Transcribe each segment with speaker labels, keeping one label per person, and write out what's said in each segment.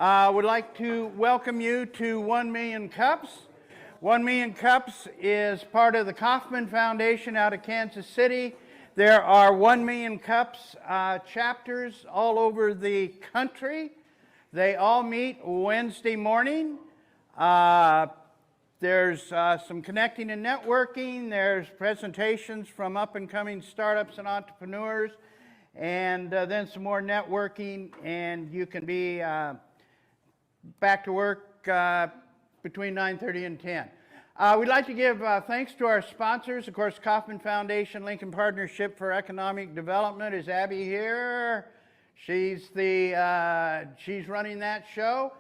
Speaker 1: Would like to welcome you to 1 Million Cups. 1 Million Cups is part of the Kauffman Foundation out of Kansas City. There are 1 Million Cups chapters all over the country. They all meet Wednesday morning. There's some connecting and networking. There's presentations from up-and-coming startups and entrepreneurs, and then some more networking, and you can be back to work between 9:30 and 10. We'd like to give thanks to our sponsors. Of course, Kauffman Foundation, Lincoln Partnership for Economic Development. Is Abby here? She's running that show.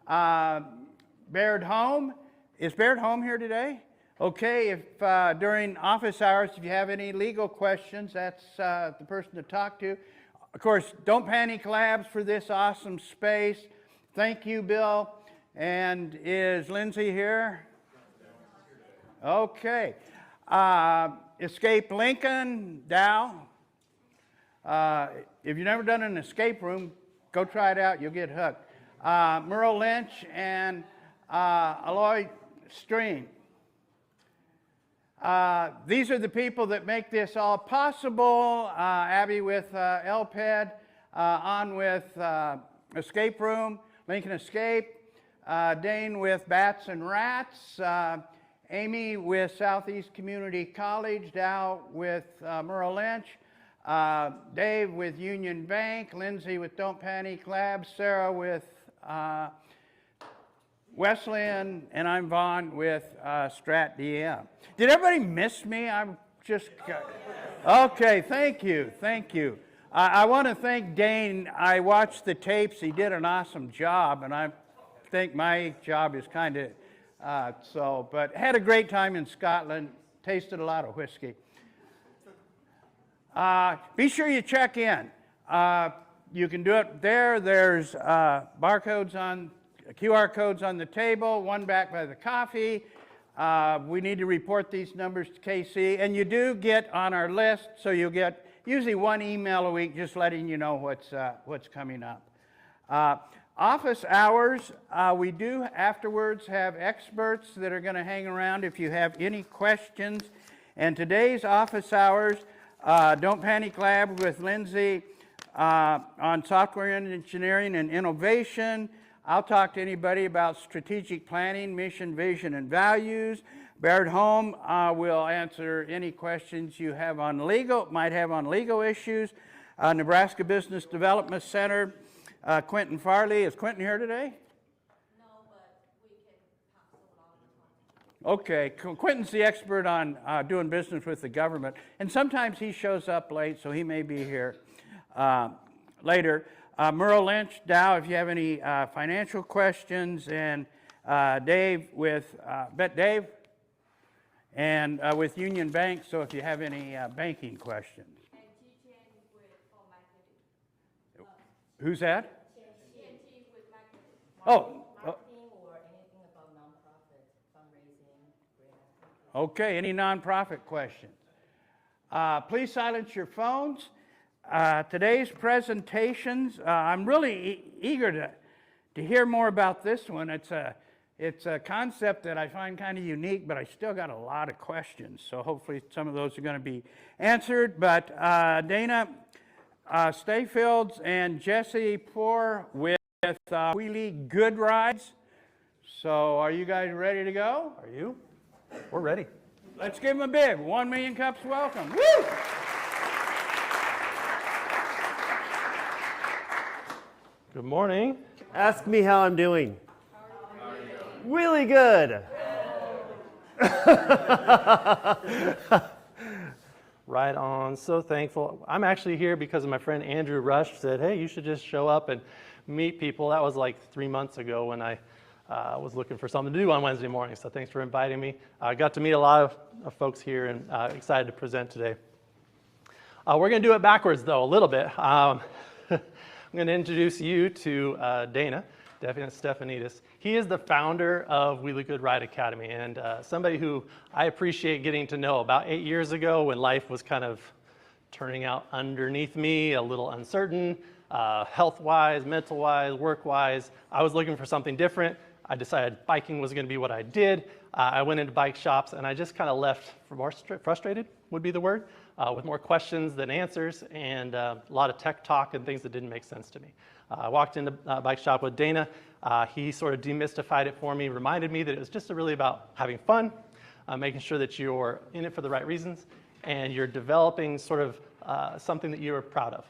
Speaker 1: Baird Home. Is Baird Home here today? Okay, if during office hours, if you have any legal questions, that's the person to talk to. Of course, Don't Panic Labs for this awesome space. Thank you, Bill. And is Lindsay here? Okay. Escape Lincoln, Dow. If you've never done an escape room, go try it out. You'll get hooked. Merle Lynch and Aloy Stream. These are the people that make this all possible. Abby with LPED, on with Escape Room, Lincoln Escape, Dane with Bats and Rats, Amy with Southeast Community College, Dow with Merle Lynch, Dave with Union Bank, Lindsay with Don't Panic Labs, Sarah with Wesleyan, and I'm Vaughn with Strat DM. Did everybody miss me? I'm just... Okay, thank you, thank you. I want to thank Dane. I watched the tapes. He did an awesome job, and I think my job is kind of but had a great time in Scotland, tasted a lot of whiskey. Be sure you check in. You can do it there. There's barcodes on, QR codes on the table, one back by the coffee. We need to report these numbers to KC, and you do get on our list, so you'll get usually one email a week just letting you know what's coming up. Office hours, we do afterwards have experts that are going to hang around if you have any questions. And today's office hours, Don't Panic Lab with Lindsay on software engineering and innovation. I'll talk to anybody about strategic planning, mission, vision, and values. Baird Home will answer any questions you have on might have on legal issues. Nebraska Business Development Center, Quentin Farley. Is Quentin here today?
Speaker 2: No, but we can pass it on the time.
Speaker 1: Okay, Quentin's the expert on doing business with the government, and sometimes he shows up late, so he may be here later. Merle Lynch, Dow, if you have any financial questions, and Dave with Dave, and with Union Bank, so if you have any banking questions.
Speaker 2: And TTN with marketing.
Speaker 1: Who's that?
Speaker 2: TNT with marketing.
Speaker 3: Marketing or anything about nonprofit, fundraising, grant.
Speaker 1: Okay, any nonprofit questions? Please silence your phones. Today's presentations, I'm really eager to hear more about this one. It's a concept that I find kind of unique, but I still got a lot of questions, so hopefully some of those are going to be answered. But Dana Stayfields and Jesse Poor with Wheelie Good Rides. So are you guys ready to go?
Speaker 4: Are you? We're ready.
Speaker 1: Let's give them a big 1 Million Cups welcome. Woo!
Speaker 4: Good morning.
Speaker 5: Ask me how I'm doing. Really good.
Speaker 4: Right on. So thankful. I'm actually here because my friend Andrew Rush said, hey, you should just show up and meet people. That was like 3 months ago when I was looking for something to do on Wednesday morning. So thanks for inviting me. I got to meet a lot of folks here and excited to present today. We're going to do it backwards, though, a little bit. I'm going to introduce you to Dana Stefanidis. He is the founder of Wheelie Good Ride Academy, and somebody who I appreciate getting to know. About 8 years ago, when life was kind of turning out underneath me, a little uncertain, health-wise, mental-wise, work-wise. I was looking for something different. I decided biking was going to be what I did. I went into bike shops, and I just kind of left more frustrated, would be the word, with more questions than answers, and a lot of tech talk and things that didn't make sense to me. I walked into a bike shop with Dana. He sort of demystified it for me, reminded me that it was just really about having fun, making sure that you're in it for the right reasons, and you're developing sort of something that you're proud of.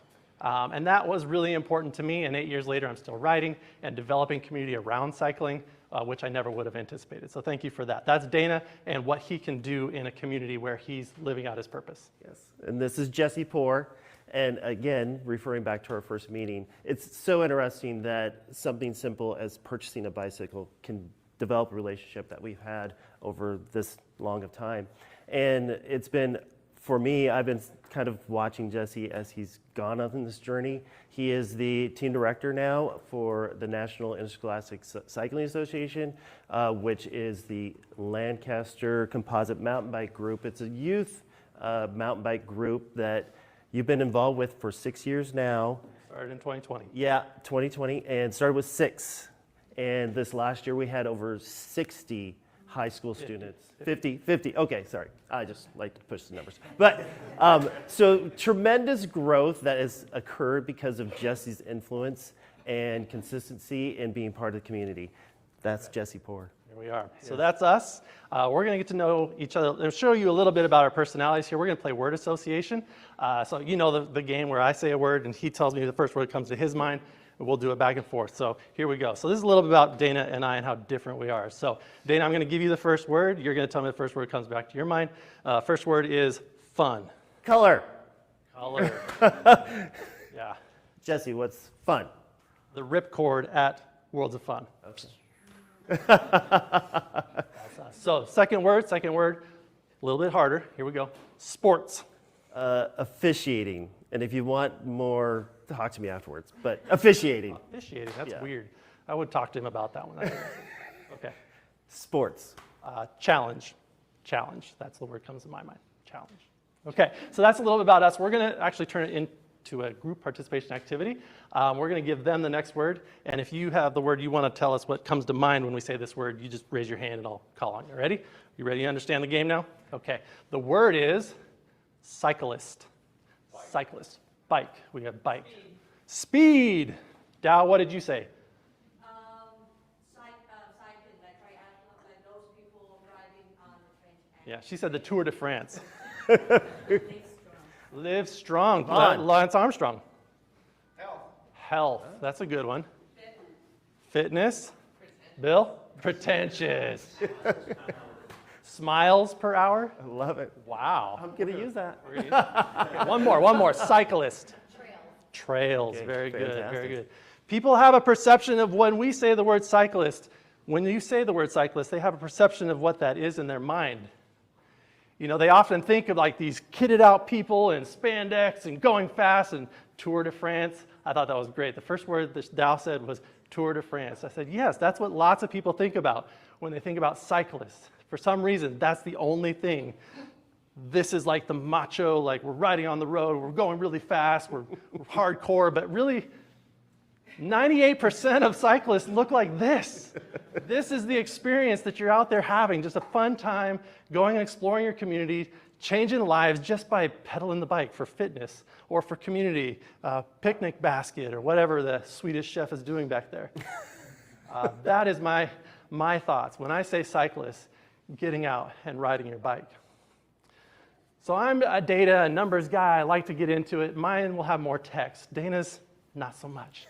Speaker 4: And that was really important to me, and 8 years later I'm still riding and developing community around cycling, which I never would have anticipated. So thank you for that. That's Dana and what he can do in a community where he's living out his purpose.
Speaker 5: Yes, and this is Jesse Poor. And again, referring back to our first meeting, it's so interesting that something simple as purchasing a bicycle can develop a relationship that we've had over this long of time. And it's been, for me, I've been kind of watching Jesse as he's gone on this journey. He is the team director now for the National Interscholastic Cycling Association, which is the Lancaster Composite Mountain Bike Group. It's a youth mountain bike group that you've been involved with for 6 years now.
Speaker 4: Started in 2020.
Speaker 5: Yeah, 2020, and started with 6. And this last year we had over 60 high school students. 50, okay, sorry. I just like to push the numbers. But so tremendous growth that has occurred because of Jesse's influence and consistency in being part of the community. That's Jesse Poor.
Speaker 4: Here we are. So that's us. We're going to get to know each other and show you a little bit about our personalities here. We're going to play word association. So you know the game where I say a word and he tells me the first word that comes to his mind. And we'll do it back and forth. So here we go. So this is a little bit about Dana and I and how different we are. So Dana, I'm going to give you the first word. You're going to tell me the first word comes back to your mind. First word is fun.
Speaker 5: Color.
Speaker 4: Color. Yeah.
Speaker 5: Jesse, what's fun?
Speaker 4: The ripcord at Worlds of Fun.
Speaker 5: Okay.
Speaker 4: So second word, a little bit harder. Here we go. Sports.
Speaker 5: Officiating. And if you want more, talk to me afterwards. But officiating.
Speaker 4: Officiating, that's
Speaker 5: Yeah.
Speaker 4: weird. I would talk to him about that one. Okay.
Speaker 5: Sports.
Speaker 4: Challenge. That's the word that comes to my mind. Challenge. Okay, so that's a little bit about us. We're going to actually turn it into a group participation activity. We're going to give them the next word. And if you have the word you want to tell us what comes to mind when we say this word, you just raise your hand and I'll call on you. Ready? You ready to understand the game now? Okay. The word is cyclist. Cyclist. Bike. We have bike. Speed. Dow, what did you say?
Speaker 2: Cycling, like those people riding on the French.
Speaker 4: Yeah, she said the Tour de France.
Speaker 3: Live strong.
Speaker 4: Live strong.
Speaker 5: Fun.
Speaker 4: Lance Armstrong. Health. That's a good one. Fitness. Bill? Pretentious. Smiles per hour.
Speaker 5: I love it.
Speaker 4: Wow.
Speaker 5: I'm going to use that.
Speaker 4: Okay, one more. Cyclist. Trails.
Speaker 5: Okay,
Speaker 4: Very good. Very
Speaker 5: fantastic.
Speaker 4: good. People have a perception of when we say the word cyclist. When you say the word cyclist, they have a perception of what that is in their mind. You know, they often think of like these kitted out people in spandex and going fast and Tour de France. I thought that was great. The first word that Dow said was Tour de France. I said, yes, that's what lots of people think about when they think about cyclists. For some reason, that's the only thing. This is like the macho, like we're riding on the road, we're going really fast, we're hardcore, but really 98% of cyclists look like this. This is the experience that you're out there having, just a fun time, going and exploring your community, changing lives just by pedaling the bike for fitness or for community, picnic basket or whatever the Swedish chef is doing back there. That is my thoughts. When I say cyclist, getting out and riding your bike. So I'm a data and numbers guy. I like to get into it. Mine will have more text. Dana's not so much.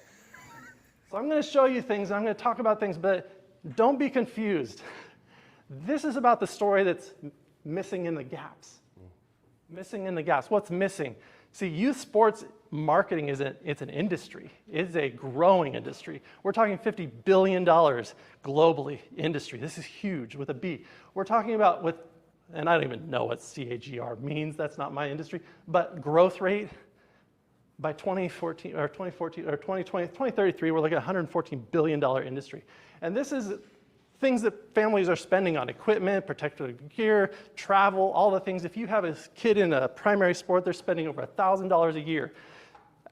Speaker 4: So I'm going to show you things. I'm going to talk about things, but don't be confused. This is about the story that's missing in the gaps. Missing in the gaps. What's missing? See, youth sports marketing it's an industry. It's a growing industry. We're talking $50 billion globally industry. This is huge with a B. We're talking about and I don't even know what CAGR means. That's not my industry. But growth rate by 2033, we're looking at $114 billion industry. And this is things that families are spending on equipment, protective gear, travel, all the things. If you have a kid in a primary sport, they're spending over $1,000 a year.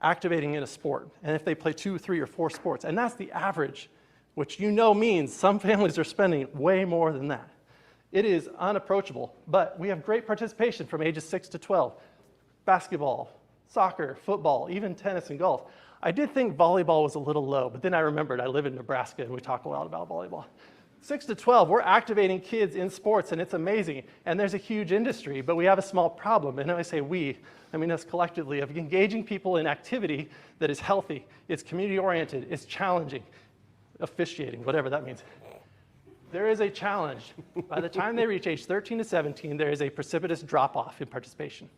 Speaker 4: activating in a sport, and if they play 2, 3, or 4 sports, and that's the average, which you know means some families are spending way more than that. It is unapproachable, but we have great participation from ages 6 to 12. Basketball, soccer, football, even tennis and golf. I did think volleyball was a little low, but then I remembered I live in Nebraska and we talk a lot about volleyball. 6 to 12, we're activating kids in sports and it's amazing. And there's a huge industry, but we have a small problem. And when I say we, I mean us collectively, of engaging people in activity that is healthy, it's community oriented, it's challenging, officiating, whatever that means. There is a challenge. By the time they reach age 13 to 17, there is a precipitous drop-off in participation.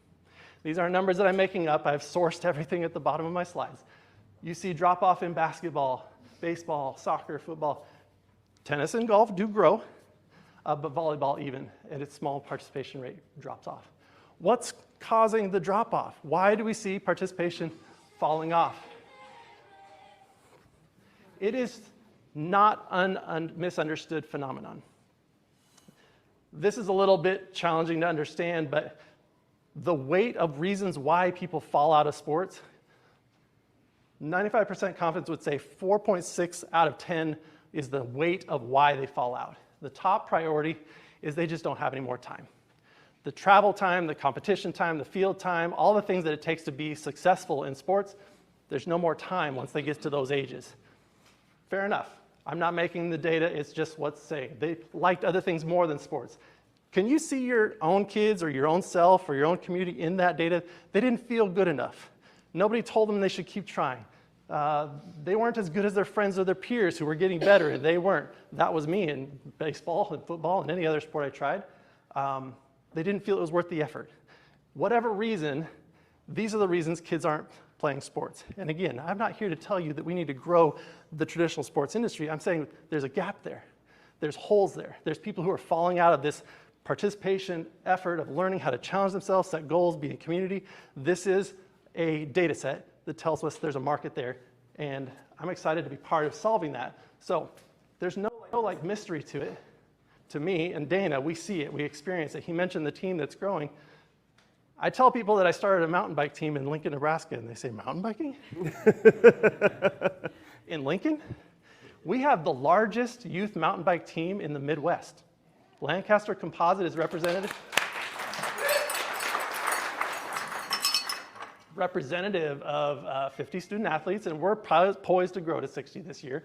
Speaker 4: These are numbers that I'm making up. I've sourced everything at the bottom of my slides. You see drop-off in basketball, baseball, soccer, football. Tennis and golf do grow, but volleyball even, at its small participation rate, drops off. What's causing the drop-off? Why do we see participation falling off? It is not a misunderstood phenomenon. This is a little bit challenging to understand, but the weight of reasons why people fall out of sports, 95% confidence would say 4.6 out of 10 is the weight of why they fall out. The top priority is they just don't have any more time. The travel time, the competition time, the field time, all the things that it takes to be successful in sports, there's no more time once they get to those ages. Fair enough. I'm not making the data, it's just what's saying. They liked other things more than sports. Can you see your own kids or your own self or your own community in that data? They didn't feel good enough. Nobody told them they should keep trying. They weren't as good as their friends or their peers who were getting better, and they weren't. That was me in baseball and football and any other sport I tried. They didn't feel it was worth the effort. Whatever reason, these are the reasons kids aren't playing sports. And again, I'm not here to tell you that we need to grow the traditional sports industry. I'm saying there's a gap there. There's holes there. There's people who are falling out of this participation effort of learning how to challenge themselves, set goals, be in community. This is a data set that tells us there's a market there, and I'm excited to be part of solving that. So there's no mystery to it. To me and Dana, we see it, we experience it. He mentioned the team that's growing. I tell people that I started a mountain bike team in Lincoln, Nebraska, and they say, mountain biking? In Lincoln? We have the largest youth mountain bike team in the Midwest. Lancaster Composite is representative of 50 student athletes, and we're poised to grow to 60 this year.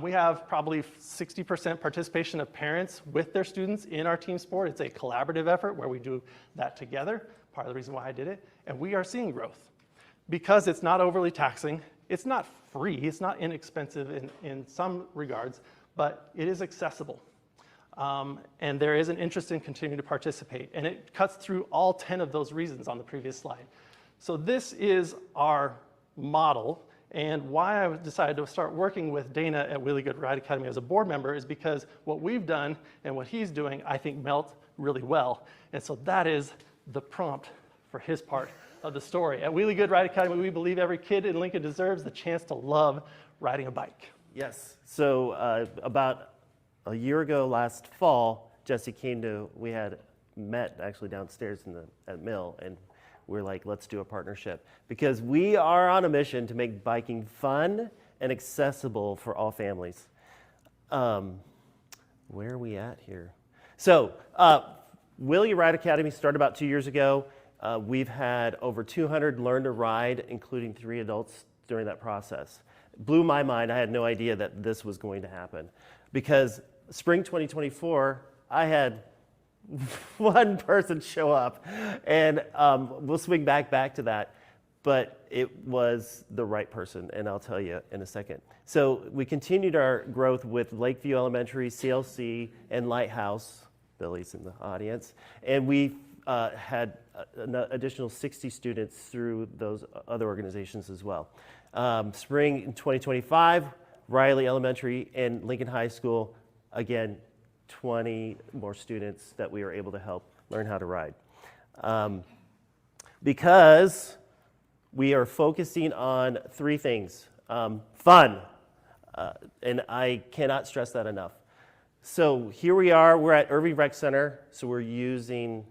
Speaker 4: We have probably 60% participation of parents with their students in our team sport. It's a collaborative effort where we do that together, part of the reason why I did it, and we are seeing growth. Because it's not overly taxing, it's not free, it's not inexpensive in some regards, but it is accessible. And there is an interest in continuing to participate, and it cuts through all 10 of those reasons on the previous slide. So this is our model, and why I decided to start working with Dana at Wheelie Good Ride Academy as a board member is because what we've done and what he's doing, I think, melt really well. And so that is the prompt for his part of the story. At Wheelie Good Ride Academy, we believe every kid in Lincoln deserves the chance to love riding a bike.
Speaker 5: Yes. So about a year ago last fall, Jesse came to, we had met actually downstairs at Mill, and we're like, let's do a partnership. Because we are on a mission to make biking fun and accessible for all families. Where are we at here? So, Wheelie Ride Academy started about 2 years ago. We've had over 200 learn to ride, including 3 adults during that process. Blew my mind. I had no idea that this was going to happen. Because spring 2024, I had one person show up, and we'll swing back to that, but it was the right person, and I'll tell you in a second. So we continued our growth with Lakeview Elementary, CLC, and Lighthouse. Billy's in the audience, and we had an additional 60 students through those other organizations as well. Spring in 2025, Riley Elementary and Lincoln High School, again, 20 more students that we were able to help learn how to ride. Because we are focusing on 3 things. Fun, and I cannot stress that enough. So here we are, we're at Irving Rec Center, so we're using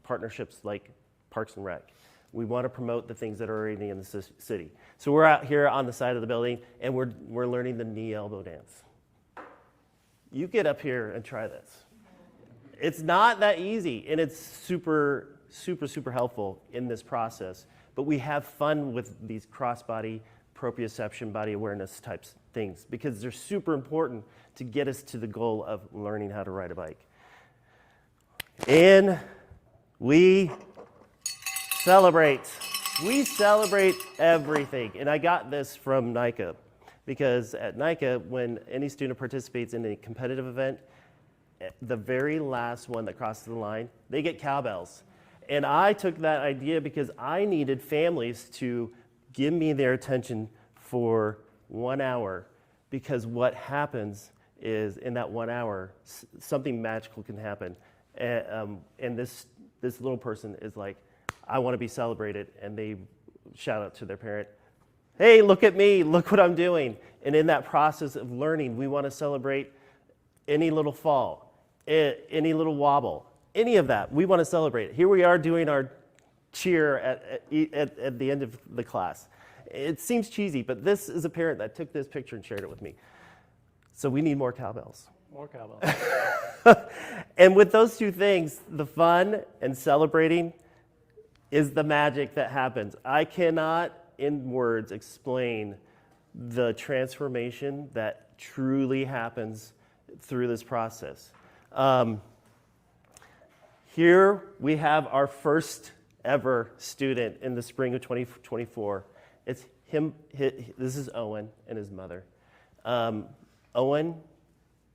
Speaker 5: partnerships like Parks and Rec. We want to promote the things that are already in the city. So we're out here on the side of the building, and we're learning the knee elbow dance. You get up here and try this. It's not that easy, and it's super, super, super helpful in this process. But we have fun with these cross-body, proprioception, body awareness types things because they're super important to get us to the goal of learning how to ride a bike. And we celebrate. We celebrate everything. And I got this from NICA because at NICA, when any student participates in a competitive event, the very last one that crosses the line, they get cowbells. And I took that idea because I needed families to give me their attention for 1 hour because what happens is in that 1 hour, something magical can happen. And this little person is like, I want to be celebrated. And they shout out to their parent, hey, look at me, look what I'm doing. And in that process of learning, we want to celebrate any little fall, any little wobble, any of that. We want to celebrate it. Here we are doing our cheer at the end of the class. It seems cheesy, but this is a parent that took this picture and shared it with me. So we need more cowbells.
Speaker 4: More cowbells.
Speaker 5: And with those two things, the fun and celebrating is the magic that happens. I cannot, in words, explain the transformation that truly happens through this process. Here we have our first ever student in the spring of 2024. It's him. This is Owen and his mother. Owen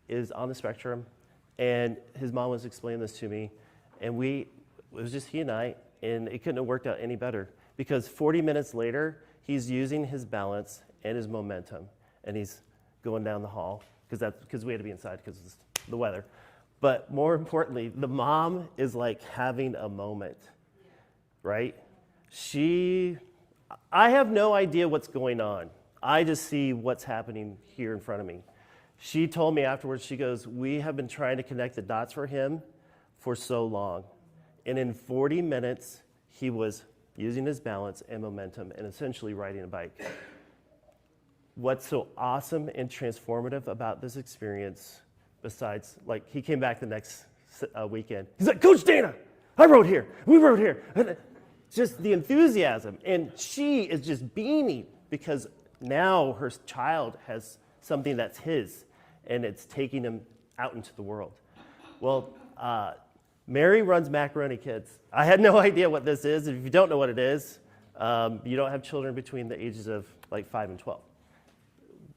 Speaker 5: is on the spectrum, and his mom was explaining this to me, and it was just he and I, and it couldn't have worked out any better because 40 minutes later, he's using his balance and his momentum, and he's going down the hall because we had to be inside because of the weather. But more importantly, the mom is like having a moment, right? I have no idea what's going on. I just see what's happening here in front of me. She told me afterwards, she goes, we have been trying to connect the dots for him for so long. And in 40 minutes, he was using his balance and momentum and essentially riding a bike. What's so awesome and transformative about this experience, besides, like, he came back the next weekend. He's like, Coach Dana, I rode here. We rode here. And just the enthusiasm. And she is just beaming because now her child has something that's his, and it's taking him out into the world. Well, Mary runs Macaroni Kids. I had no idea what this is. If you don't know what it is, you don't have children between the ages of like 5 and 12.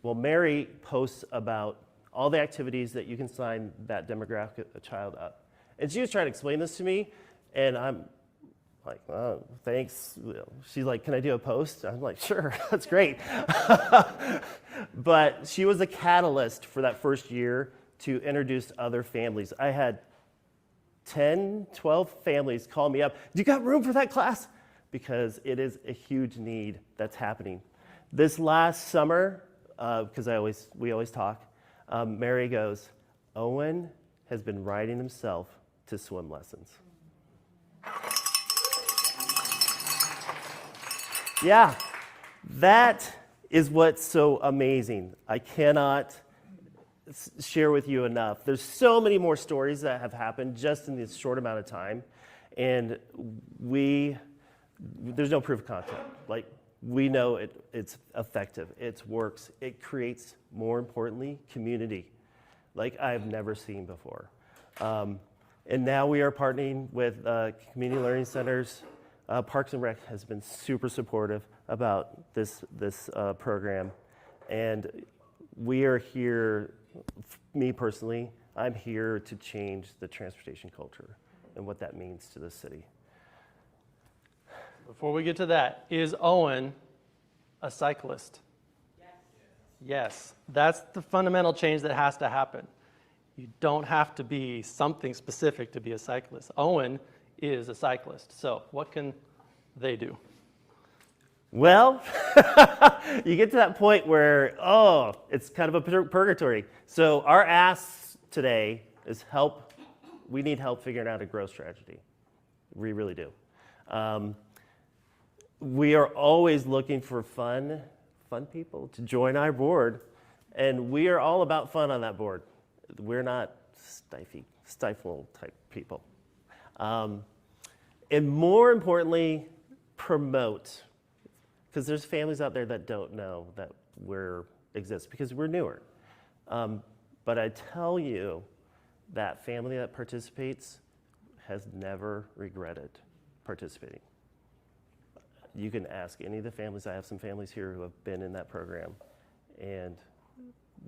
Speaker 5: Well, Mary posts about all the activities that you can sign that demographic child up. And she was trying to explain this to me, and I'm like, oh, thanks. She's like, can I do a post? I'm like, sure, that's great. But she was a catalyst for that first year to introduce other families. I had 10, 12 families call me up, do you got room for that class? Because it is a huge need that's happening. This last summer, because we always talk, Mary goes, Owen has been riding himself to swim lessons. Yeah, that is what's so amazing. I cannot share with you enough. There's so many more stories that have happened just in this short amount of time, and there's no proof of concept. Like, we know it's effective, it works, it creates, more importantly, community like I've never seen before. And now we are partnering with community learning centers. Parks and Rec has been super supportive about this program, and we are here, me personally, I'm here to change the transportation culture and what that means to the city.
Speaker 4: Before we get to that, is Owen a cyclist?
Speaker 2: Yes.
Speaker 4: Yes. That's the fundamental change that has to happen. You don't have to be something specific to be a cyclist. Owen is a cyclist. So what can they do?
Speaker 5: Well, you get to that point where, it's kind of a purgatory. So our ask today is help. We need help figuring out a growth strategy. We really do. we are always looking for fun people to join our board. And we are all about fun on that board. We're not stifle type people. And more importantly, promote. Because there's families out there that don't know that we're exist because we're newer. But I tell you, that family that participates has never regretted participating. You can ask any of the families. I have some families here who have been in that program, and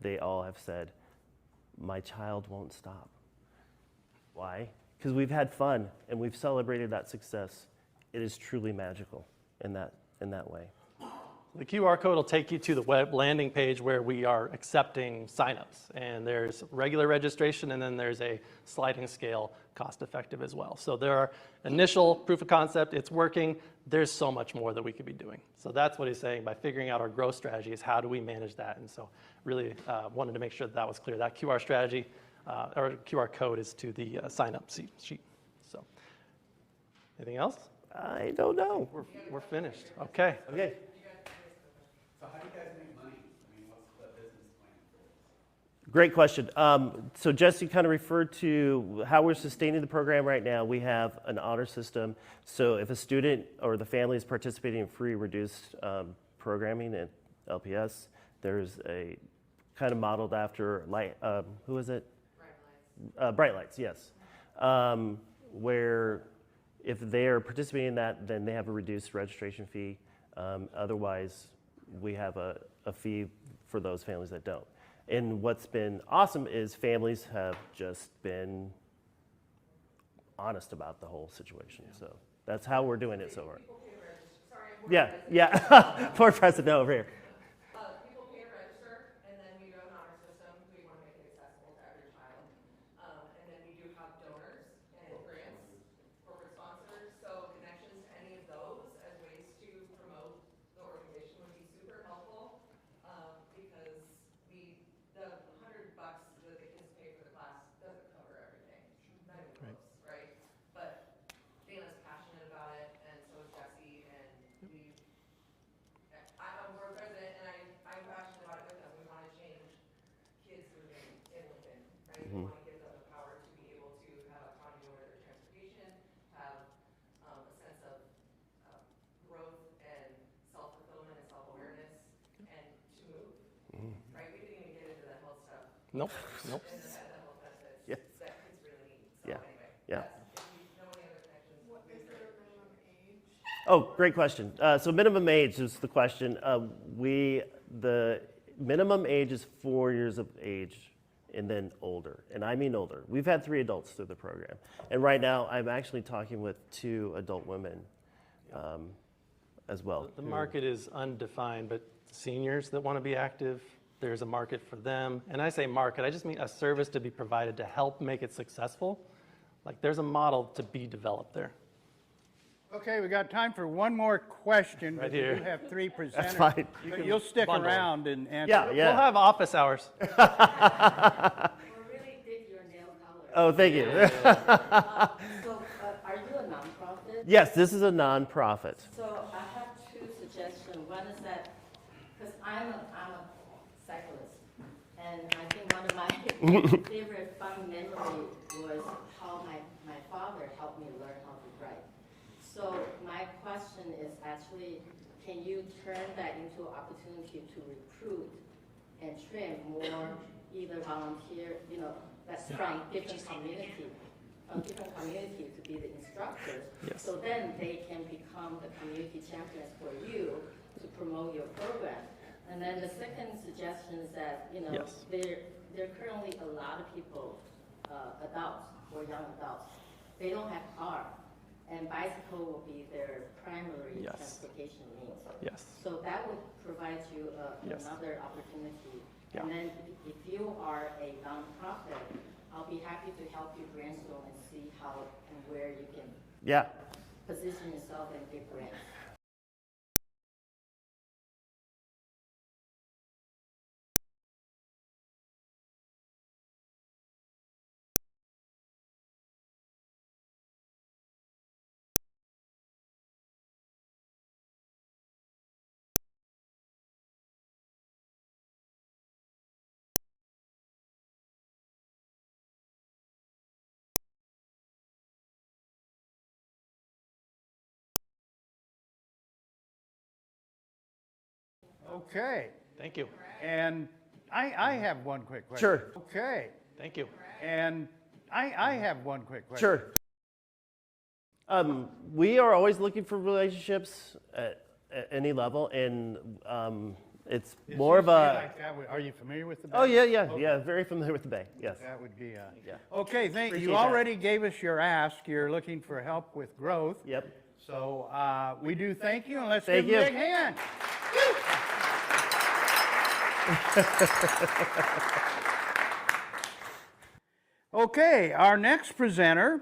Speaker 5: they all have said, my child won't stop. Why? Because we've had fun and we've celebrated that success. It is truly magical in that way.
Speaker 4: The QR code will take you to the web landing page where we are accepting signups. And there's regular registration, and then there's a sliding scale, cost effective as well. So there are initial proof of concept, it's working. There's so much more that we could be doing. So that's what he's saying by figuring out our growth strategy is how do we manage that. And so really wanted to make sure that was clear. That QR strategy or QR code is to the sign up sheet. So anything else?
Speaker 5: I don't know.
Speaker 4: We're finished. Okay.
Speaker 5: Okay.
Speaker 1: So how do you guys make money? I mean, what's the business plan for this?
Speaker 5: Great question. So Jesse kind of referred to how we're sustaining the program right now. We have an honor system. So if a student or the family is participating in free reduced programming at LPS, there's a kind of modeled after who is it? Bright Lights, yes. Where if they're participating in that, then they have a reduced registration fee. Otherwise, we have a fee for those families that don't. And what's been awesome is families have just been honest about the whole situation. So that's how we're doing it so far. Yeah. Poor president over here.
Speaker 2: People pay to register, and then we do an honor system. We want to make it accessible to every child. And then we do have donors and grants, corporate sponsors. So connections to any of those as ways to promote the organization would be super helpful because the $100 that the kids pay for the class doesn't cover everything. Not even close, right? But Dana's passionate about it, and so is Jesse, and we're president, and I'm passionate about it with them. We want to change kids moving in Lincoln, right? We want to give them the power to be able to have autonomy over their transportation, have a sense of growth and self-fulfillment and self-awareness, and to move, right? We didn't even get into the health stuff.
Speaker 4: Nope.
Speaker 2: And the health benefits
Speaker 5: Yeah.
Speaker 2: that kids really need. So
Speaker 5: Yeah.
Speaker 2: anyway,
Speaker 5: Yeah.
Speaker 2: if you know any other connections,
Speaker 3: Is there a minimum age?
Speaker 5: Oh, great question. So minimum age is the question. The minimum age is 4 years of age and then older. And I mean older. We've had 3 adults through the program. And right now I'm actually talking with 2 adult women as well.
Speaker 4: The market is undefined, but seniors that want to be active, there's a market for them. And I say market, I just mean a service to be provided to help make it successful. Like there's a model to be developed there.
Speaker 1: Okay, we got time for one more question.
Speaker 4: Right
Speaker 1: but
Speaker 4: here.
Speaker 1: We do have 3 presenters.
Speaker 5: That's fine.
Speaker 1: But you'll stick
Speaker 4: bundle.
Speaker 1: around and answer.
Speaker 5: Yeah,
Speaker 4: We'll
Speaker 5: yeah.
Speaker 4: have office hours.
Speaker 3: We really dig your nail color.
Speaker 5: Oh, thank you.
Speaker 3: So, are you a nonprofit?
Speaker 5: Yes, this is a nonprofit.
Speaker 3: So I have 2 suggestions. One is that, because I'm a cyclist, and I think one of my favorite fun memory was how my father helped me learn how to ride. So my question is actually, can you turn that into an opportunity to recruit and train more either volunteer, that's from different community to be the instructors.
Speaker 4: Yes.
Speaker 3: So then they can become the community champions for you to promote your program. And then the second suggestion is that,
Speaker 4: Yes.
Speaker 3: there are currently a lot of people, adults or young adults, they don't have car, and bicycle will be their primary
Speaker 4: Yes.
Speaker 3: transportation means.
Speaker 4: Yes.
Speaker 3: So that would provide you
Speaker 4: Yes.
Speaker 3: another opportunity.
Speaker 4: Yeah.
Speaker 3: And then if you are a nonprofit, I'll be happy to help you brainstorm and see how and where you can
Speaker 5: Yeah.
Speaker 3: position yourself and get grants.
Speaker 1: Okay.
Speaker 4: Thank you.
Speaker 1: And I have one quick question.
Speaker 5: Sure.
Speaker 1: Okay.
Speaker 4: Thank you.
Speaker 1: And I have one quick question.
Speaker 5: Sure. We are always looking for relationships at any level, and it's
Speaker 1: It
Speaker 5: more of
Speaker 1: seems to me
Speaker 5: a.
Speaker 1: like that are you familiar with the Bay?
Speaker 5: Oh yeah, very familiar with the Bay. Yes.
Speaker 1: That would be
Speaker 5: Yeah.
Speaker 1: Okay, thank you.
Speaker 5: Appreciate
Speaker 1: You
Speaker 5: that.
Speaker 1: already gave us your ask. You're looking for help with growth.
Speaker 5: Yep.
Speaker 1: So we do thank you, and let's
Speaker 5: Thank
Speaker 1: give them a
Speaker 5: you.
Speaker 1: big hand. Okay, our next presenter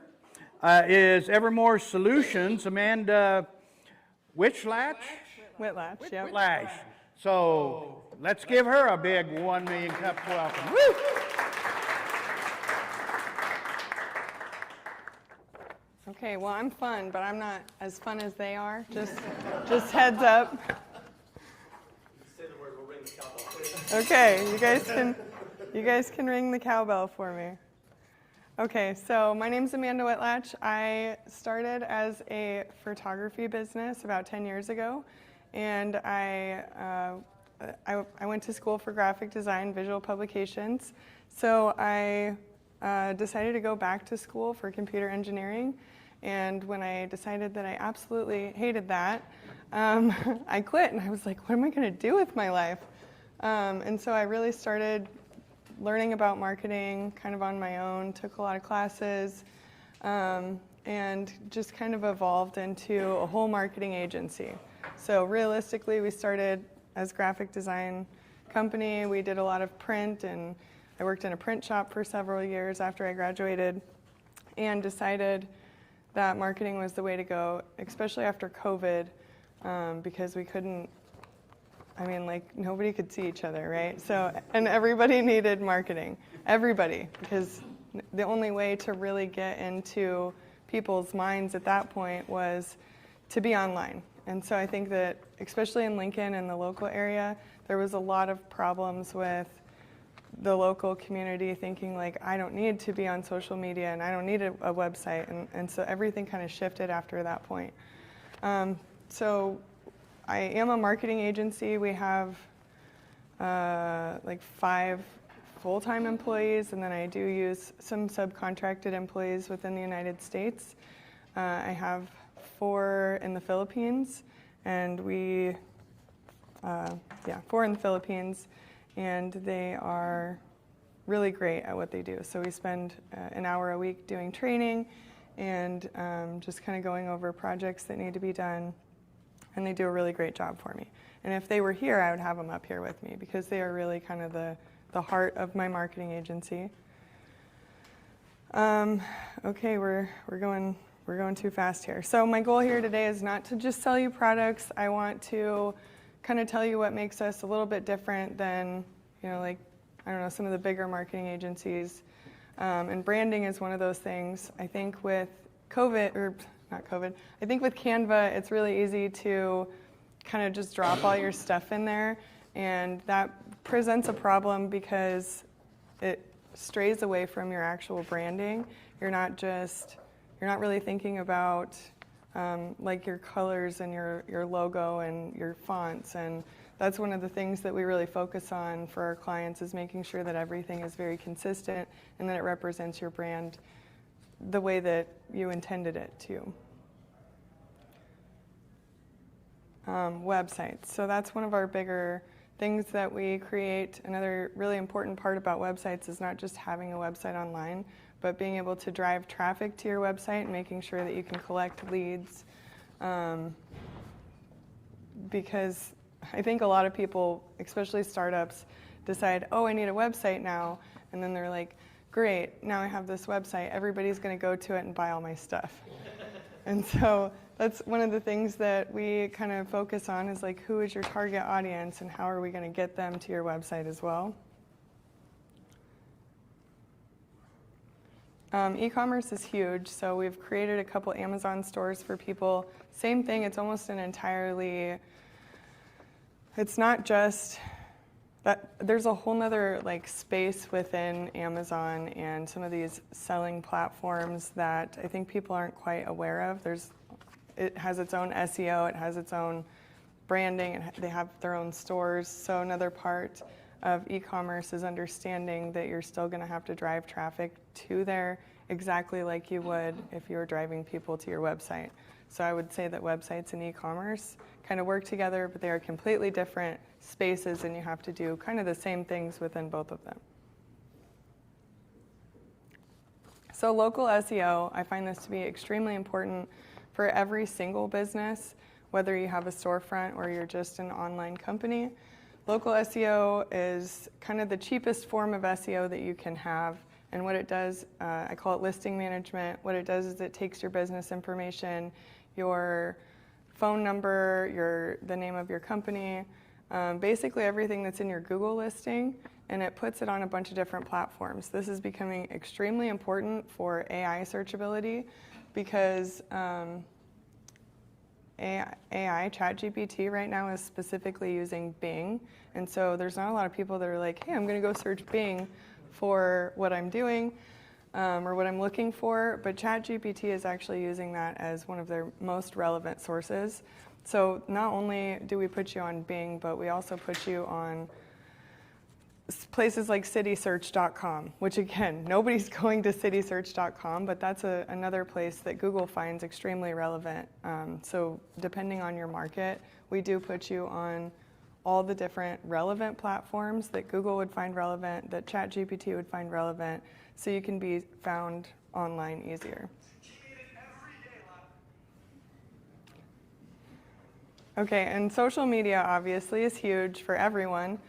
Speaker 1: is Evermore Solutions, Amanda Witchlatch.
Speaker 6: Whitlatch, yeah.
Speaker 1: Witchlatch. So let's give her a big 1 million cup welcome. Woo!
Speaker 6: Okay, well, I'm fun, but I'm not as fun as they are. Just heads up.
Speaker 4: Say the word, we'll ring the cowbell.
Speaker 6: Okay, you guys can ring the cowbell for me. Okay, so my name's Amanda Witchlatch. I started as a photography business about 10 years ago, and I went to school for graphic design, visual publications. So I decided to go back to school for computer engineering, and when I decided that I absolutely hated that, I quit, and I was like, what am I going to do with my life? And so I really started learning about marketing kind of on my own, took a lot of classes, and just kind of evolved into a whole marketing agency. So realistically, we started as graphic design company. We did a lot of print, and I worked in a print shop for several years after I graduated, and decided that marketing was the way to go, especially after COVID, because we couldn't, I mean, like, nobody could see each other, right? So, and everybody needed marketing, everybody, because the only way to really get into people's minds at that point was to be online. And so I think that, especially in Lincoln and the local area, there was a lot of problems with the local community thinking, like, I don't need to be on social media, and I don't need a website, and so everything kind of shifted after that point. So I am a marketing agency. We have like 5 full-time employees, and then I do use some subcontracted employees within the United States. I have 4 in the Philippines, and 4 in the Philippines, and they are really great at what they do. So we spend an hour a week doing training and just kind of going over projects that need to be done. And they do a really great job for me. And if they were here, I would have them up here with me because they are really kind of the heart of my marketing agency. Okay, we're going too fast here. So my goal here today is not to just sell you products. I want to kind of tell you what makes us a little bit different than, like, I don't know, some of the bigger marketing agencies. And branding is one of those things. I think with I think with Canva, it's really easy to kind of just drop all your stuff in there, and that presents a problem because it strays away from your actual branding. You're not really thinking about like your colors and your logo and your fonts, and that's one of the things that we really focus on for our clients, is making sure that everything is very consistent and that it represents your brand the way that you intended it to. Websites. So that's one of our bigger things that we create. Another really important part about websites is not just having a website online, but being able to drive traffic to your website and making sure that you can collect leads. Because I think a lot of people, especially startups, decide, oh, I need a website now, and then they're like, great, now I have this website, everybody's going to go to it and buy all my stuff. And so that's one of the things that we kind of focus on, is like, who is your target audience and how are we going to get them to your website as well. E-commerce is huge, so we've created a couple Amazon stores for people. Same thing, it's almost an entirely, it's not just that, there's a whole nother like space within Amazon and some of these selling platforms that I think people aren't quite aware of. It has its own SEO, it has its own branding, and they have their own stores. So another part of e-commerce is understanding that you're still going to have to drive traffic to there exactly like you would if you were driving people to your website. So I would say that websites and e-commerce kind of work together, but they are completely different spaces, and you have to do kind of the same things within both of them. So local SEO, I find this to be extremely important for every single business, whether you have a storefront or you're just an online company. Local SEO is kind of the cheapest form of SEO that you can have. And what it does, I call it listing management. What it does is it takes your business information, your phone number, the name of your company, basically everything that's in your Google listing, and it puts it on a bunch of different platforms. This is becoming extremely important for AI searchability because AI, ChatGPT right now is specifically using Bing, and so there's not a lot of people that are like, hey, I'm going to go search Bing for what I'm doing or what I'm looking for, but ChatGPT is actually using that as one of their most relevant sources. So not only do we put you on Bing, but we also put you on places like citysearch.com, which again, nobody's going to citysearch.com, but that's another place that Google finds extremely relevant. So depending on your market, we do put you on all the different relevant platforms that Google would find relevant, that ChatGPT would find relevant, so you can be found online easier. Okay, and social media obviously is huge for everyone.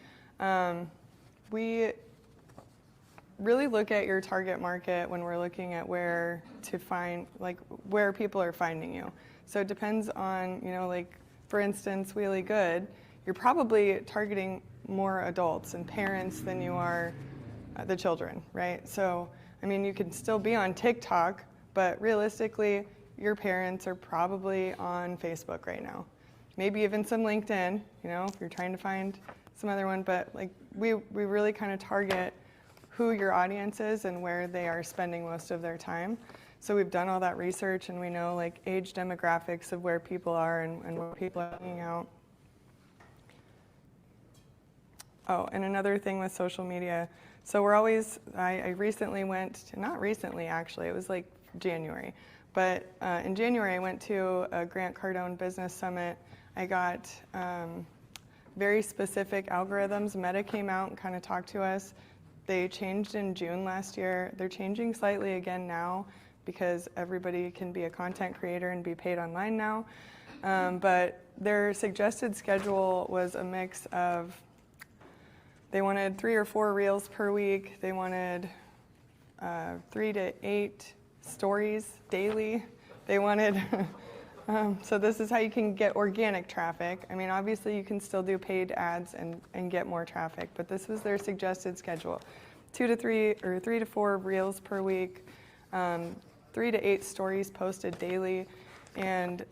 Speaker 6: We really look at your target market when we're looking at where to find, like where people are finding you. So it depends on, like for instance, Wheelie Good, you're probably targeting more adults and parents than you are the children, right? So, I mean, you can still be on TikTok, but realistically, your parents are probably on Facebook right now. Maybe even some LinkedIn, if you're trying to find some other one, but like we really kind of target who your audience is and where they are spending most of their time. So we've done all that research, and we know like age demographics of where people are and where people are hanging out. Oh, and another thing with social media. So I recently not recently actually, it was like January. But in January I went to a Grant Cardone Business Summit. I got very specific algorithms. Meta came out and kind of talked to us. They changed in June last year. They're changing slightly again now because everybody can be a content creator and be paid online now. But their suggested schedule was a mix of, they wanted 3 or 4 reels per week. They wanted 3 to 8 stories daily. They wanted, so this is how you can get organic traffic. I mean, obviously you can still do paid ads and get more traffic, but this was their suggested schedule. 2 to 3 or 3 to 4 reels per week, 3 to 8 stories posted daily, and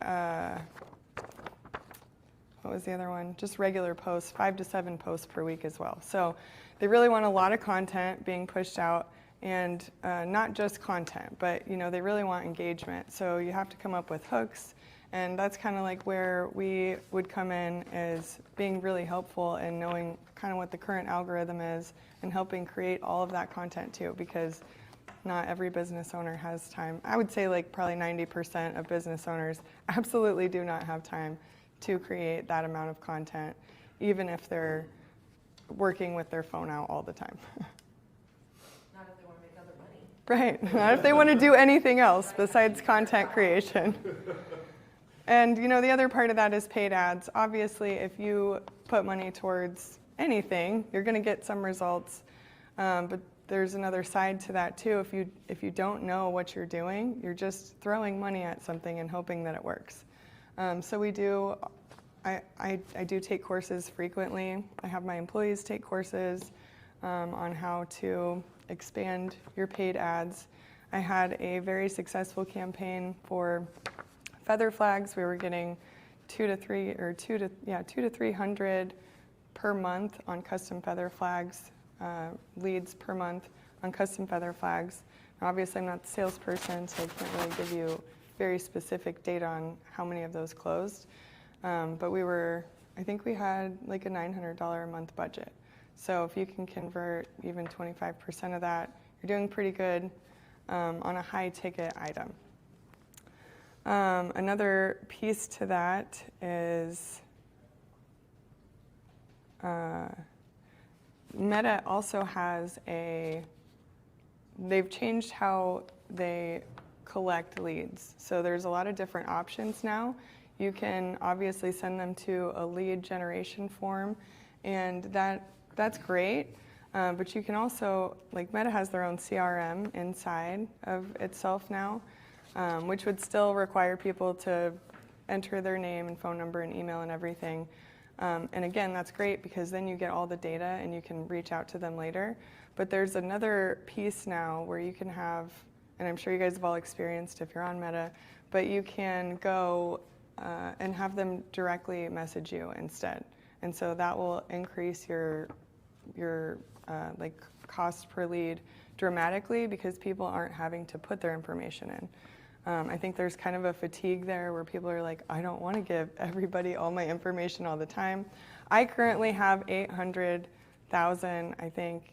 Speaker 6: what was the other one? Just regular posts, 5 to 7 posts per week as well. So they really want a lot of content being pushed out, and not just content, but they really want engagement. So you have to come up with hooks, and that's kind of like where we would come in, is being really helpful and knowing kind of what the current algorithm is and helping create all of that content too, because not every business owner has time. I would say like probably 90% of business owners absolutely do not have time to create that amount of content, even if they're working with their phone out all the time.
Speaker 2: Not if they want to make other money.
Speaker 6: Right, not if they want to do anything else besides content creation. And the other part of that is paid ads. Obviously, if you put money towards anything, you're going to get some results. But there's another side to that too. If you don't know what you're doing, you're just throwing money at something and hoping that it works. So I do take courses frequently. I have my employees take courses on how to expand your paid ads. I had a very successful campaign for feather flags. We were getting 2 to 300 per month on custom feather flags, leads per month on custom feather flags. Now, obviously, I'm not the salesperson, so I can't really give you very specific data on how many of those closed. But we were I think we had like a $900 a month budget. So if you can convert even 25% of that, you're doing pretty good on a high ticket item. Another piece to that is Meta also has they've changed how they collect leads. So there's a lot of different options now. You can obviously send them to a lead generation form, and that's great. But you can also, like Meta has their own CRM inside of itself now, which would still require people to enter their name and phone number and email and everything. And again, that's great because then you get all the data and you can reach out to them later. But there's another piece now where you can have, and I'm sure you guys have all experienced if you're on Meta, but you can go and have them directly message you instead. And so that will increase your like cost per lead dramatically because people aren't having to put their information in. I think there's kind of a fatigue there where people are like, I don't want to give everybody all my information all the time. I currently have 800,000, I think,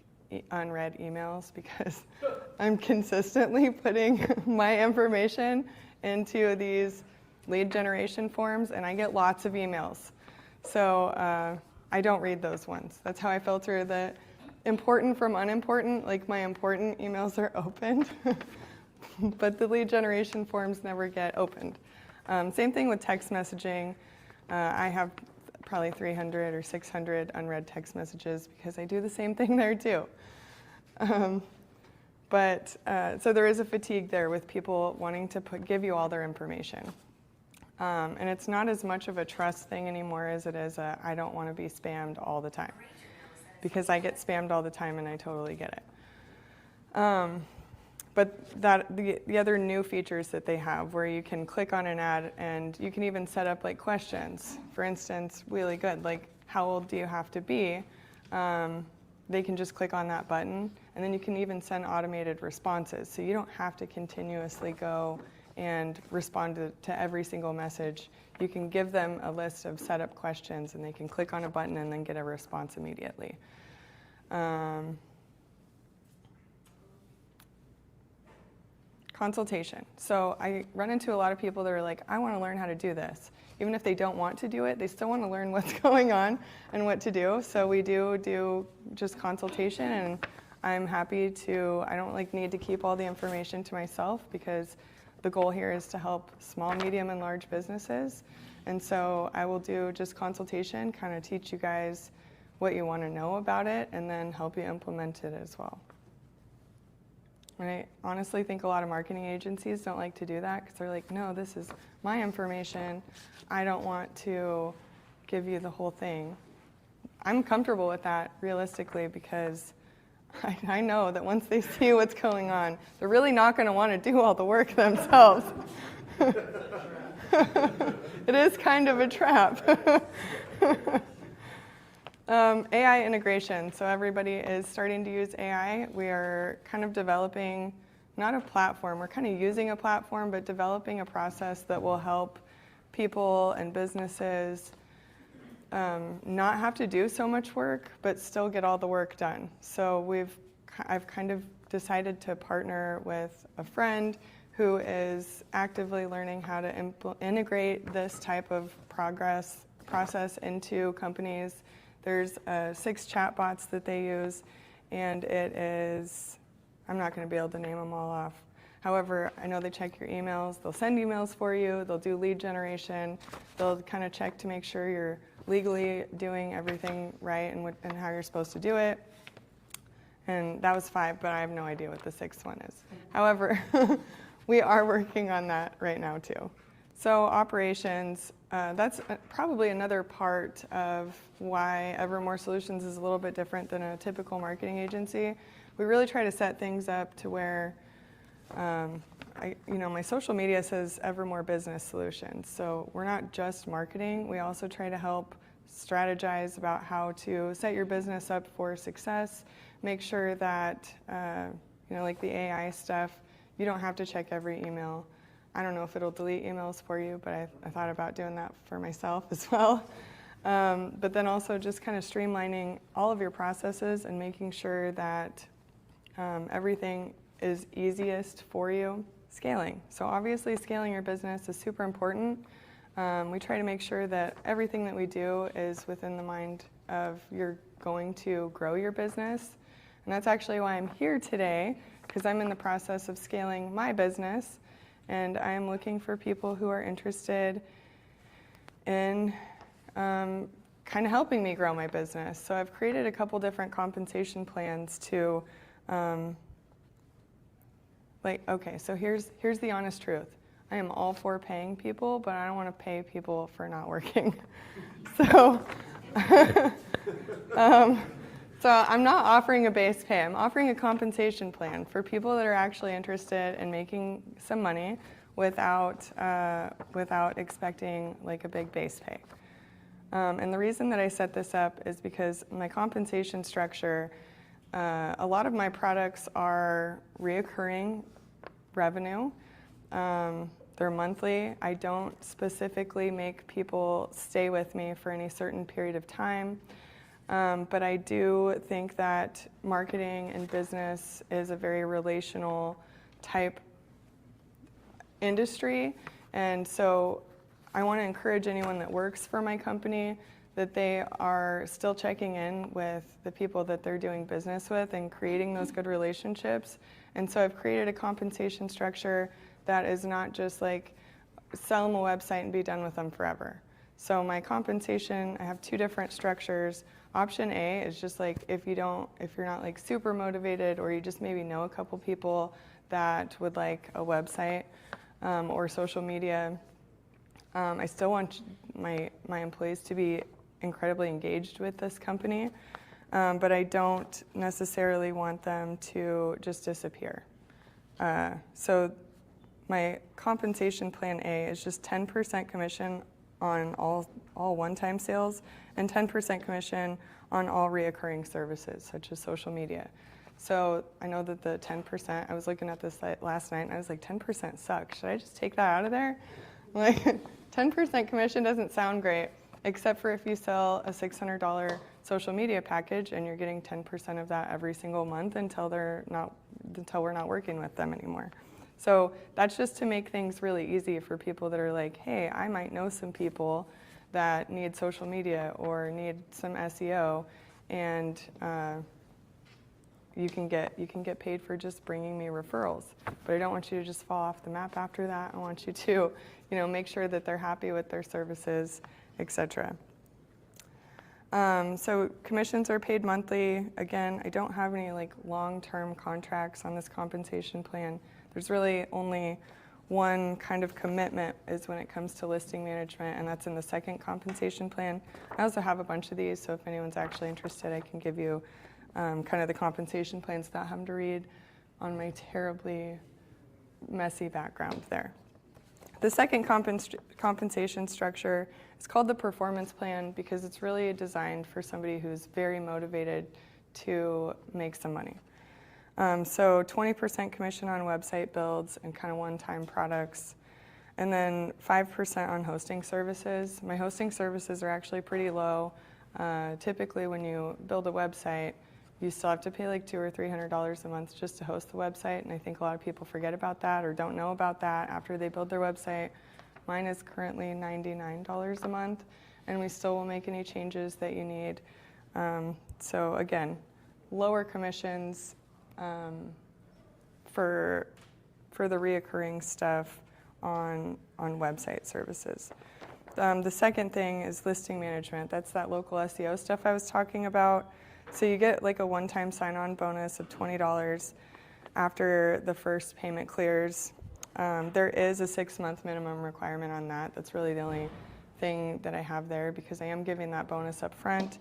Speaker 6: unread emails because I'm consistently putting my information into these lead generation forms, and I get lots of emails. So I don't read those ones. That's how I filter the important from unimportant. Like my important emails are opened, but the lead generation forms never get opened. Same thing with text messaging. I have probably 300 or 600 unread text messages because I do the same thing there too. So there is a fatigue there with people wanting to give you all their information. And it's not as much of a trust thing anymore as it is I don't want to be spammed all the time. Because I get spammed all the time and I totally get it. But the other new features that they have where you can click on an ad and you can even set up like questions. For instance, Wheelie Good, like how old do you have to be? They can just click on that button and then you can even send automated responses. So you don't have to continuously go and respond to every single message. You can give them a list of setup questions and they can click on a button and then get a response immediately. Consultation. So I run into a lot of people that are like, I want to learn how to do this. Even if they don't want to do it, they still want to learn what's going on and what to do. So we do just consultation, and I'm happy to, I don't like need to keep all the information to myself because the goal here is to help small, medium, and large businesses. And so I will do just consultation, kind of teach you guys what you want to know about it, and then help you implement it as well. And I honestly think a lot of marketing agencies don't like to do that because they're like, no, this is my information. I don't want to give you the whole thing. I'm comfortable with that realistically because I know that once they see what's going on, they're really not going to want to do all the work themselves. It is kind of a trap. AI integration. So everybody is starting to use AI. We are kind of developing, not a platform, we're kind of using a platform, but developing a process that will help people and businesses not have to do so much work, but still get all the work done. So I've kind of decided to partner with a friend who is actively learning how to integrate this type of process into companies. There's 6 chatbots that they use, and it is, I'm not going to be able to name them all off. However, I know they check your emails, they'll send emails for you, they'll do lead generation, they'll kind of check to make sure you're legally doing everything right and how you're supposed to do it. And that was 5, but I have no idea what the 6th one is. However, we are working on that right now too. So operations, that's probably another part of why Evermore Solutions is a little bit different than a typical marketing agency. We really try to set things up to where, my social media says Evermore Business Solutions. So we're not just marketing. We also try to help strategize about how to set your business up for success. Make sure that, like the AI stuff, you don't have to check every email. I don't know if it'll delete emails for you, but I thought about doing that for myself as well. But then also just kind of streamlining all of your processes and making sure that everything is easiest for you. Scaling. So obviously scaling your business is super important. We try to make sure that everything that we do is within the mind of you're going to grow your business. And that's actually why I'm here today, because I'm in the process of scaling my business. And I am looking for people who are interested in kind of helping me grow my business. So I've created a couple different compensation plans to, okay, so here's the honest truth. I am all for paying people, but I don't want to pay people for not working. So, so I'm not offering a base pay. I'm offering a compensation plan for people that are actually interested in making some money without expecting like a big base pay. And the reason that I set this up is because my compensation structure, a lot of my products are reoccurring revenue. They're monthly. I don't specifically make people stay with me for any certain period of time. But I do think that marketing and business is a very relational type industry. And so I want to encourage anyone that works for my company that they are still checking in with the people that they're doing business with and creating those good relationships. And so I've created a compensation structure that is not just like sell them a website and be done with them forever. So my compensation, I have two different structures. Option A is just like if you're not like super motivated, or you just maybe know a couple people that would like a website or social media. I still want my employees to be incredibly engaged with this company, but I don't necessarily want them to just disappear. So my compensation plan A is just 10% commission on all one-time sales and 10% commission on all reoccurring services, such as social media. So I know that the 10%, I was looking at this last night and I was like, 10% sucks. Should I just take that out of there? Like 10% commission doesn't sound great, except for if you sell a $600 social media package and you're getting 10% of that every single month until we're not working with them anymore. So that's just to make things really easy for people that are like, hey, I might know some people that need social media or need some SEO, and you can get paid for just bringing me referrals. But I don't want you to just fall off the map after that. I want you to, make sure that they're happy with their services, etc. So commissions are paid monthly. Again, I don't have any like long-term contracts on this compensation plan. There's really only one kind of commitment is when it comes to listing management, and that's in the second compensation plan. I also have a bunch of these, so if anyone's actually interested, I can give you kind of the compensation plans without having to read on my terribly messy background there. The second compensation structure is called the performance plan because it's really designed for somebody who's very motivated to make some money. So 20% commission on website builds and kind of one-time products, and then 5% on hosting services. My hosting services are actually pretty low. Typically when you build a website, you still have to pay like $200 or $300 a month just to host the website, and I think a lot of people forget about that or don't know about that after they build their website. Mine is currently $99 a month, and we still will make any changes that you need. So again, lower commissions for the reoccurring stuff on website services. The second thing is listing management. That's that local SEO stuff I was talking about. So you get like a one-time sign-on bonus of $20 after the first payment clears. There is a 6-month minimum requirement on that. That's really the only thing that I have there because I am giving that bonus up front.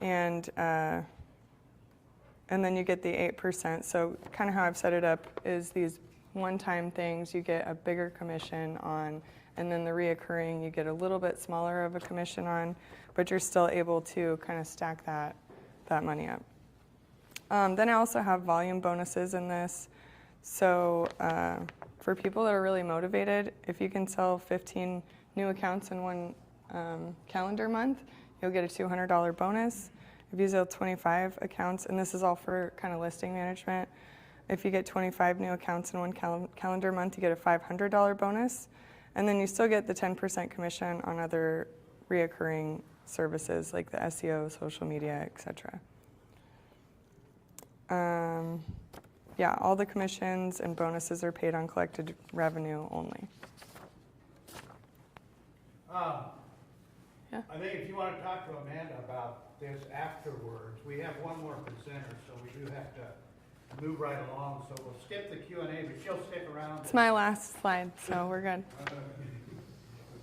Speaker 6: And then you get the 8%. So kind of how I've set it up is these one-time things you get a bigger commission on, and then the reoccurring you get a little bit smaller of a commission on, but you're still able to kind of stack that money up. Then I also have volume bonuses in this. So for people that are really motivated, if you can sell 15 new accounts in one calendar month, you you'll get a $200 bonus. If you sell 25 accounts, and this is all for kind of listing management, if you get 25 new accounts in one calendar month, you get a $500 bonus. And then you still get the 10% commission on other reoccurring services like the SEO, social media, etc. Yeah, all the commissions and bonuses are paid on collected revenue only. Yeah.
Speaker 1: I think if you want to talk to Amanda about this afterwards, we have one more presenter, so we do have to move right along. So we'll skip the Q&A, but she'll stick around.
Speaker 6: It's my last slide, so we're good.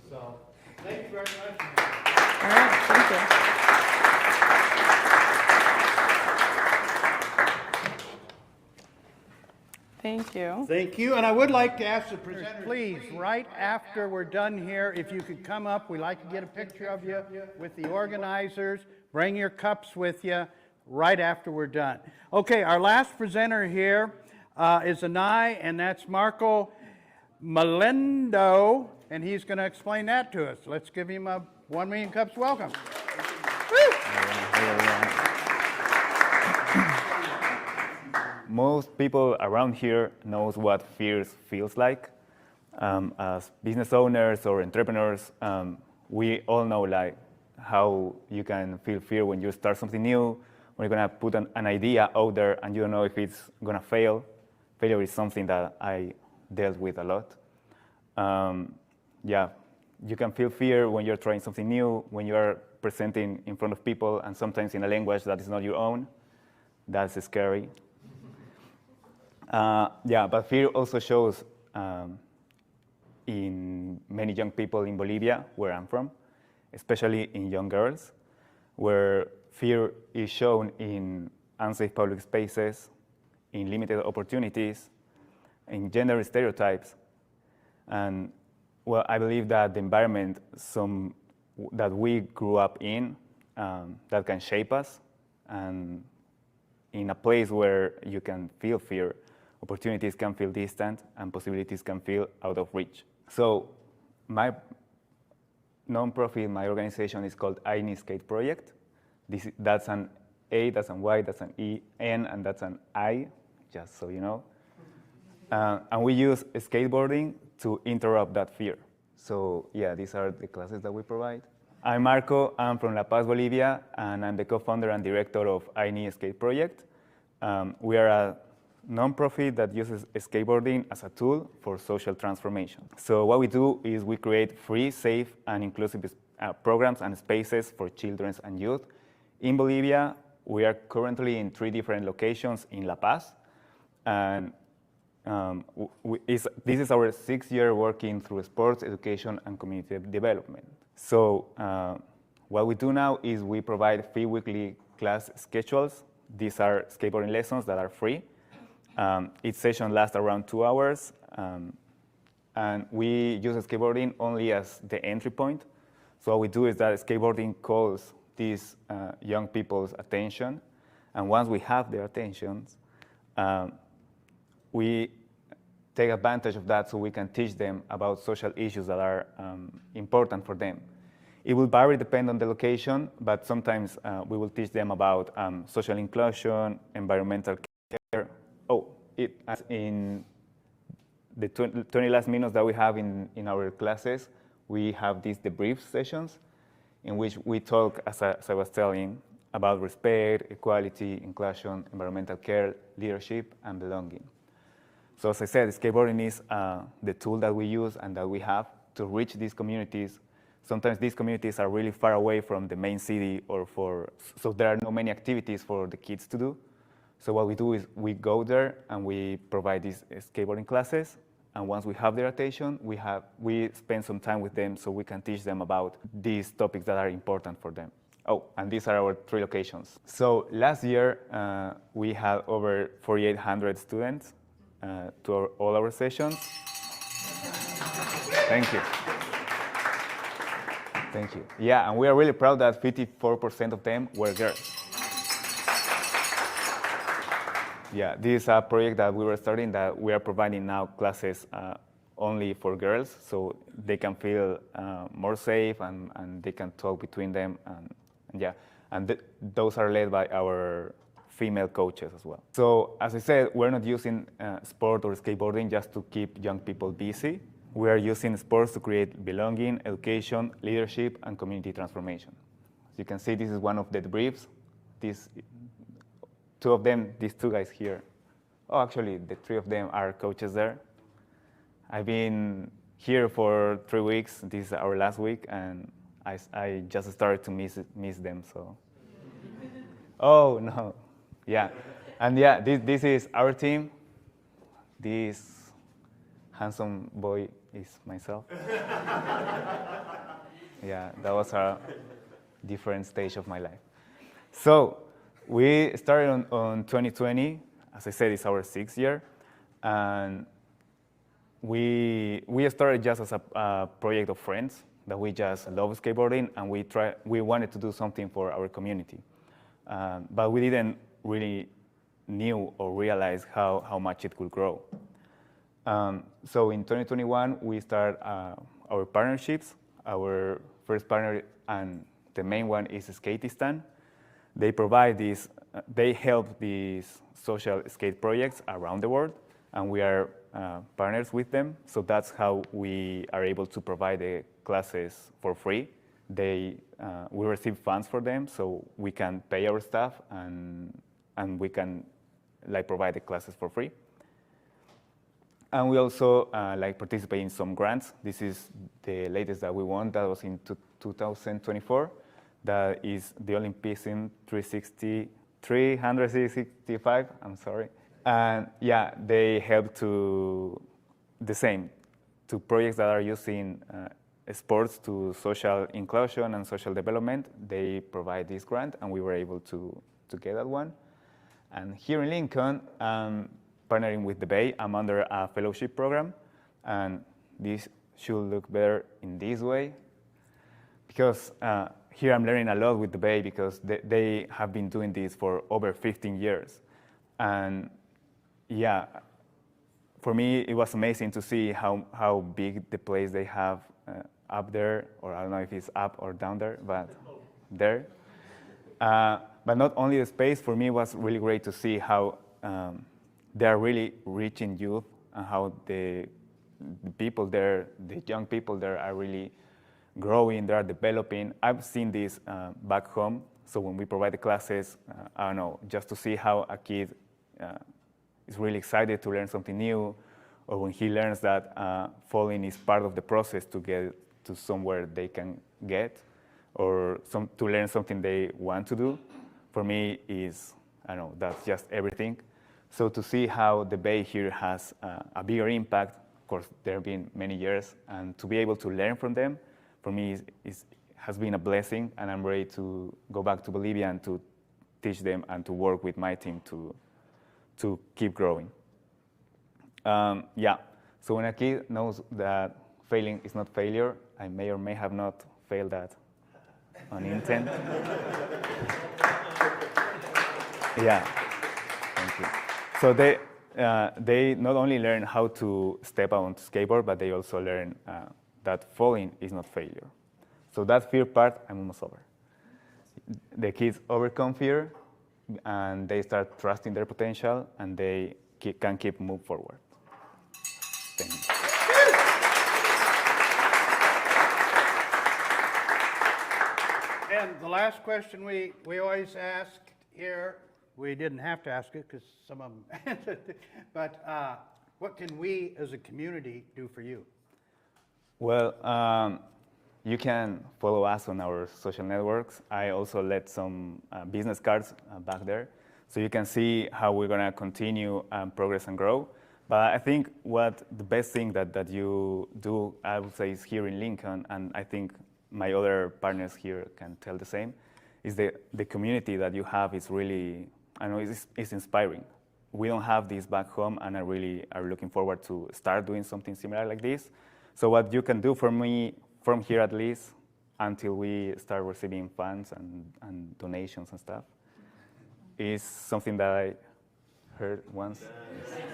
Speaker 1: So thank you very much.
Speaker 6: All right, thank you. Thank you.
Speaker 1: Thank you, and I would like to ask the presenters, please, right after we're done here, if you could come up, we'd like to get a picture of you with the organizers. Bring your cups with you right after we're done. Okay, our last presenter here is an I, and that's Marco Melendo, and he's going to explain that to us. Let's give him a 1 million cups welcome.
Speaker 7: Most people around here knows what fear feels like. As business owners or entrepreneurs, we all know like how you can feel fear when you start something new, when you're gonna put an idea out there and you don't know if it's gonna fail. Failure is something that I dealt with a lot. Yeah, you can feel fear when you're trying something new, when you are presenting in front of people and sometimes in a language that is not your own. That's scary. Yeah, but fear also shows in many young people in Bolivia, where I'm from, especially in young girls, where fear is shown in unsafe public spaces, in limited opportunities, in gender stereotypes. And well, I believe that the environment that we grew up in, that can shape us, and in a place where you can feel fear, opportunities can feel distant and possibilities can feel out of reach. So my nonprofit, my organization is called I Need Skate Project. That's an A, that's an Y, that's an E, N, and that's an I, just so you know. And we use skateboarding to interrupt that fear. So yeah, these are the classes that we provide. I'm Marco, I'm from La Paz, Bolivia, and I'm the co-founder and director of I Need Skate Project. We are a nonprofit that uses skateboarding as a tool for social transformation. So what we do is we create free, safe, and inclusive programs and spaces for children and youth. In Bolivia, we are currently in 3 different locations in La Paz. And this is our 6th year working through sports, education, and community development. So what we do now is we provide free weekly class schedules. These are skateboarding lessons that are free. Each session lasts around 2 hours, and we use skateboarding only as the entry point. So what we do is that skateboarding calls these young people's attention, and once we have their attentions, we take advantage of that so we can teach them about social issues that are important for them. It will vary depending on the location, but sometimes we will teach them about social inclusion, environmental care. As in the 20 last minutes that we have in our classes, we have these debrief sessions in which we talk, as I was telling, about respect, equality, inclusion, environmental care, leadership, and belonging. So as I said, skateboarding is the tool that we use and that we have to reach these communities. Sometimes these communities are really far away from the main city, so there are not many activities for the kids to do. So what we do is we go there and we provide these skateboarding classes. And once we have their attention, we spend some time with them so we can teach them about these topics that are important for them. And these are our 3 locations. So last year, we had over 4,800 students to all our sessions. Thank you. Thank you. Yeah, and we are really proud that 54% of them were girls. Yeah, this is a project that we were starting that we are providing now classes only for girls, so they can feel more safe and they can talk between them. And And those are led by our female coaches as well. So as I said, we're not using sport or skateboarding just to keep young people busy. We are using sports to create belonging, education, leadership, and community transformation. As you can see, this is one of the briefs. These two of them, these two guys here. Oh, actually, the three of them are coaches there. I've been here for 3 weeks. This is our last week, and I just started to miss them. So, oh no, yeah, and yeah, this is our team. This handsome boy is myself. Yeah, that was a different stage of my life. So we started on 2020. As I said, it's our 6th year, and we started just as a project of friends that we just love skateboarding, and we wanted to do something for our community, but we didn't really knew or realize how much it could grow. So in 2021, we started our partnerships. Our first partner and the main one is Skatistan. They provide these, they help these social skate projects around the world, and we are partners with them. So that's how we are able to provide the classes for free. We receive funds for them, so we can pay our staff and we can provide the classes for free. And we also participate in some grants. This is the latest that we won. That was in 2024. That is the Olympism 365. I'm sorry. And yeah, they help to the same to projects that are using sports to social inclusion and social development. They provide this grant, and we were able to get that one. And here in Lincoln, partnering with the Bay, I'm under a fellowship program, and this should look better in this way, because here I'm learning a lot with the Bay, because they have been doing this for over 15 years. And yeah, for me, it was amazing to see how big the place they have up there, or I don't know if it's up or down there, but there. But not only the space, for me it was really great to see how they are really reaching youth, and how the people there, the young people there are really growing, they are developing. I've seen this back home, so when we provide the classes, I don't know, just to see how a kid is really excited to learn something new, or when he learns that falling is part of the process to get to somewhere they can get, or to learn something they want to do, for me is, I don't know, that's just everything. So to see how the Bay here has a bigger impact, of course, there have been many years, and to be able to learn from them, for me has been a blessing, and I'm ready to go back to Bolivia and to teach them and to work with my team to keep growing. Yeah, so when a kid knows that failing is not failure, I may or may have not failed that on intent. Yeah, thank you. So they not only learn how to step out on skateboard, but they also learn that falling is not failure. So that fear part, I'm almost over. The kids overcome fear, and they start trusting their potential, and they can keep moving forward. Thank you.
Speaker 1: And the last question we always ask here, we didn't have to ask it because some of them answered it, but what can we as a community do for you?
Speaker 7: Well, you can follow us on our social networks. I also let some business cards back there, so you can see how we're gonna continue progress and grow. But I think what the best thing that you do, I would say, is here in Lincoln, and I think my other partners here can tell the same, is the community that you have is really, I know it's inspiring. We don't have this back home, and I really are looking forward to start doing something similar like this. So what you can do for me, from here at least, until we start receiving funds and donations and stuff, is something that I heard once.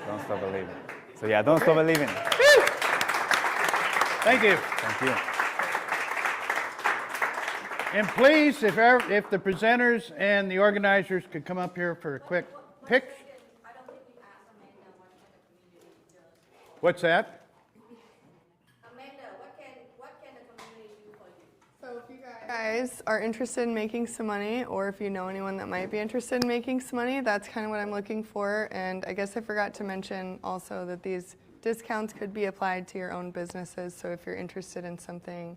Speaker 7: Don't stop believing. So yeah, don't stop believing.
Speaker 1: Thank you.
Speaker 7: Thank you.
Speaker 1: And please, if the presenters and the organizers could come up here for a quick picture.
Speaker 3: I don't think we asked Amanda what kind of community does.
Speaker 1: What's that?
Speaker 3: Amanda, what can the community do for you?
Speaker 6: So if you guys are interested in making some money, or if you know anyone that might be interested in making some money, that's kind of what I'm looking for. And I guess I forgot to mention also that these discounts could be applied to your own businesses. So if you're interested in something,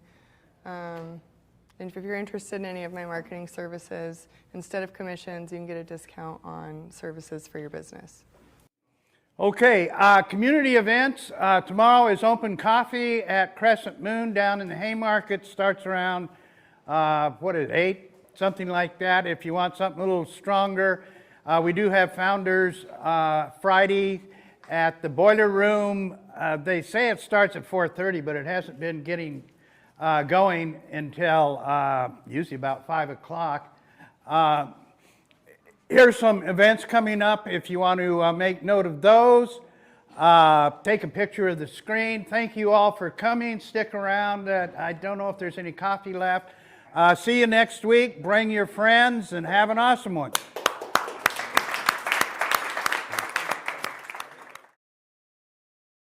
Speaker 6: and if you're interested in any of my marketing services, instead of commissions, you can get a discount on services for your business.
Speaker 1: Okay, community events. Tomorrow is open coffee at Crescent Moon down in the Haymarket. Starts around, 8? Something like that. If you want something a little stronger. We do have Founders Friday at the Boiler Room. They say it starts at 4:30, but it hasn't been getting going until usually about 5 o'clock. Here's some events coming up if you want to make note of those. Take a picture of the screen. Thank you all for coming. Stick around. I don't know if there's any coffee left. See you next week. Bring your friends and have an awesome one.